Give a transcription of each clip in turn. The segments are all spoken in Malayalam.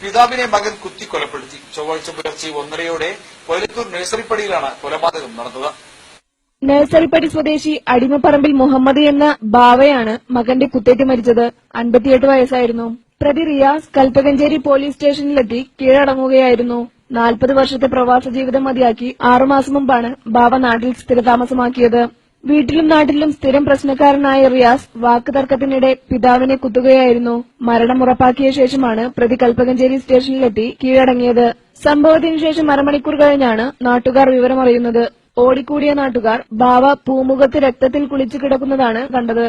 പിതാവിനെ മകൻ കുത്തിക്കൊലപ്പെടുത്തി. ചൊവ്വാഴ്ച പുലർച്ചെ 1:30 കൊയിലത്തൂർ നഴ്സറിപ്പടിയിലാണ് കൊലപാതകം നടന്നത്. നഴ്സറിപ്പടി സ്വദേശി അടിമപ്പറമ്പിൽ മുഹമ്മദ് എന്ന ബാവയാണ് മകന്റെ കുത്തേറ്റ് മരിച്ചത്. 58 വയസ്സായിരുന്നു. പ്രതി റിയാസ് കൽപ്പകഞ്ചേരി പോലീസ് സ്റ്റേഷനിലെത്തി കീഴടങ്ങുകയായിരുന്നു. 40 വർഷത്തെ പ്രവാസ ജീവിതം മതിയാക്കി 6 മാസം മുമ്പാണ് ബാവ നാട്ടിൽ സ്ഥിരതാമസമാക്കിയത്. വീട്ടിലും നാട്ടിലും സ്ഥിരം പ്രശ്നക്കാരനായ റിയാസ് വാക്ക് തർക്കത്തിനിടെ പിതാവിനെ കുത്തുകയായിരുന്നു. മരണം ഉറപ്പാക്കിയ ശേഷമാണ് പ്രതി കൽപ്പകഞ്ചേരി സ്റ്റേഷനിലെത്തി കീഴടങ്ങിയത്. സംഭവത്തിനു ശേഷം അരമണിക്കൂർ കഴിഞ്ഞാണ് നാട്ടുകാർ വിവരമറിയുന്നത്. ഓടിക്കൂടിയ നാട്ടുകാർ ബാവ പൂമുഖത്ത് രക്തത്തിൽ കുളിച്ചു കിടക്കുന്നതാണ് കണ്ടത്.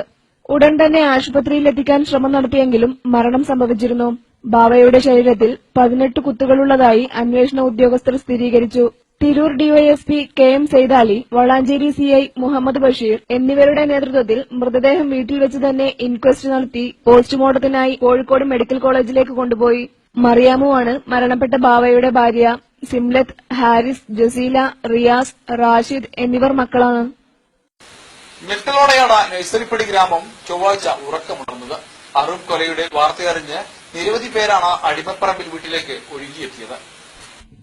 ഉടൻ തന്നെ ആശുപത്രിയിലെത്തിക്കാൻ ശ്രമം നടത്തിയെങ്കിലും മരണം സംഭവിച്ചിരുന്നു. ബാവയുടെ ശരീരത്തിൽ 18 കുത്തുകളുള്ളതായി അന്വേഷണ ഉദ്യോഗസ്ഥർ സ്ഥിരീകരിച്ചു. Tirur DYSP KM Saidali, Valanchery CI Muhammad Basheer എന്നിവരുടെ നേതൃത്വത്തിൽ മൃതദേഹം വീട്ടിൽ വെച്ച് തന്നെ ഇൻക്വസ്റ്റ് നടത്തി പോസ്റ്റ്മോർട്ടത്തിനായി കോഴിക്കോട് മെഡിക്കൽ കോളേജിലേക്ക് കൊണ്ടുപോയി. മറിയാമുവാണ് മരണപ്പെട്ട ബാവയുടെ ഭാര്യ. സിംലത്ത്, ഹാരിസ്, ജസീല, റിയാസ്, റാഷിദ് എന്നിവർ മക്കളാണ്. ഞെട്ടലോടെയാണ് നഴ്സറിപ്പടി ഗ്രാമം ചൊവ്വാഴ്ച ഉറക്കമുണർന്നത്. അറൂബ് കൊലയുടെ വാർത്തയറിഞ്ഞ് നിരവധി പേരാണ് അടിമപ്പറമ്പിൽ വീട്ടിലേക്ക് ഒഴുകിയെത്തിയത്.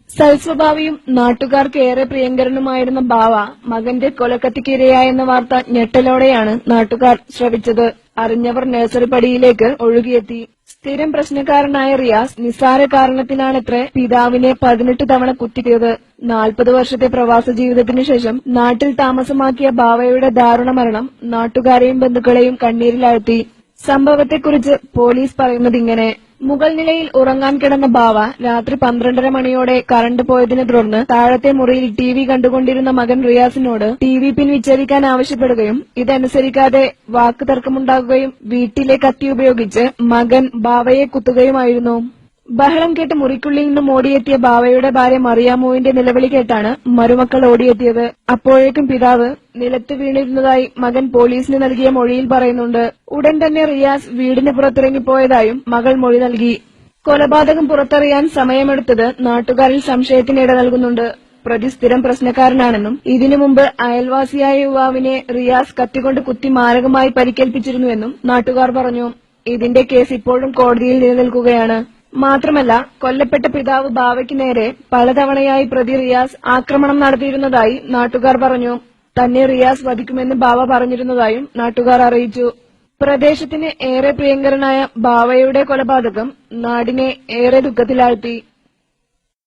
സൽസ്വഭാവിയും നാട്ടുകാർക്ക് ഏറെ പ്രിയങ്കരനുമായിരുന്ന ബാവ മകന്റെ കൊലക്കത്തിക്കിരയായെന്ന വാർത്ത ഞെട്ടലോടെയാണ് നാട്ടുകാർ ശ്രവിച്ചത്. അറിഞ്ഞവർ നഴ്സറിപ്പടിയിലേക്ക് ഒഴുകിയെത്തി. സ്ഥിരം പ്രശ്നക്കാരനായ റിയാസ് നിസ്സാര കാരണത്തിനാണത്രേ പിതാവിനെ 18 തവണ കുത്തിയത്. 40 വർഷത്തെ പ്രവാസ ജീവിതത്തിനു ശേഷം നാട്ടിൽ താമസമാക്കിയ ബാവയുടെ ദാരുണ മരണം നാട്ടുകാരെയും ബന്ധുക്കളെയും കണ്ണീരിലാഴ്ത്തി. സംഭവത്തെക്കുറിച്ച് പോലീസ് പറയുന്നതിങ്ങനെ: മുകൾ നിലയിൽ ഉറങ്ങാൻ കിടന്ന ബാവ രാത്രി 12:30 മണിയോടെ കറണ്ട് പോയതിനെ തുടർന്ന് താഴത്തെ മുറിയിൽ TV കണ്ടുകൊണ്ടിരുന്ന മകൻ റിയാസിനോട് TV പിൻ വിച്ഛേദിക്കാൻ ആവശ്യപ്പെടുകയും ഇതനുസരിക്കാതെ വാക്ക് തർക്കമുണ്ടാകുകയും വീട്ടിലെ കത്തി ഉപയോഗിച്ച് മകൻ ബാവയെ കുത്തുകയുമായിരുന്നു. ബഹളം കേട്ട് മുറിക്കുള്ളിൽ നിന്നും ഓടിയെത്തിയ ബാവയുടെ ഭാര്യ മറിയാമുവിന്റെ നിലവിളി കേട്ടാണ് മരുമക്കൾ ഓടിയെത്തിയത്. അപ്പോഴേക്കും പിതാവ് നിലത്ത് വീണിരുന്നതായി മകൻ പോലീസിന് നൽകിയ മൊഴിയിൽ പറയുന്നുണ്ട്. ഉടൻ തന്നെ റിയാസ് വീടിന് പുറത്തിറങ്ങിപ്പോയതായും മകൾ മൊഴി നൽകി. കൊലപാതകം പുറത്തറിയാൻ സമയമെടുത്തത് നാട്ടുകാരിൽ സംശയത്തിനിട നൽകുന്നുണ്ട്. പ്രതി സ്ഥിരം പ്രശ്നക്കാരനാണെന്നും ഇതിനു മുമ്പ് അയൽവാസിയായ യുവാവിനെ റിയാസ് കത്തികൊണ്ട് കുത്തി മാരകമായി പരിക്കേൽപ്പിച്ചിരുന്നുവെന്നും നാട്ടുകാർ പറഞ്ഞു. ഇതിന്റെ കേസ് ഇപ്പോഴും കോടതിയിൽ നിലനിൽക്കുകയാണ്. മാത്രമല്ല, കൊല്ലപ്പെട്ട പിതാവ് ബാവയ്ക്ക് നേരെ പലതവണയായി പ്രതി റിയാസ് ആക്രമണം നടത്തിയിരുന്നതായി നാട്ടുകാർ പറഞ്ഞു. തന്നെ റിയാസ് വധിക്കുമെന്ന് ബാവ പറഞ്ഞിരുന്നതായും നാട്ടുകാർ അറിയിച്ചു. പ്രദേശത്തിന് ഏറെ പ്രിയങ്കരനായ ബാവയുടെ കൊലപാതകം നാടിനെ ഏറെ ദുഃഖത്തിലാഴ്ത്തി.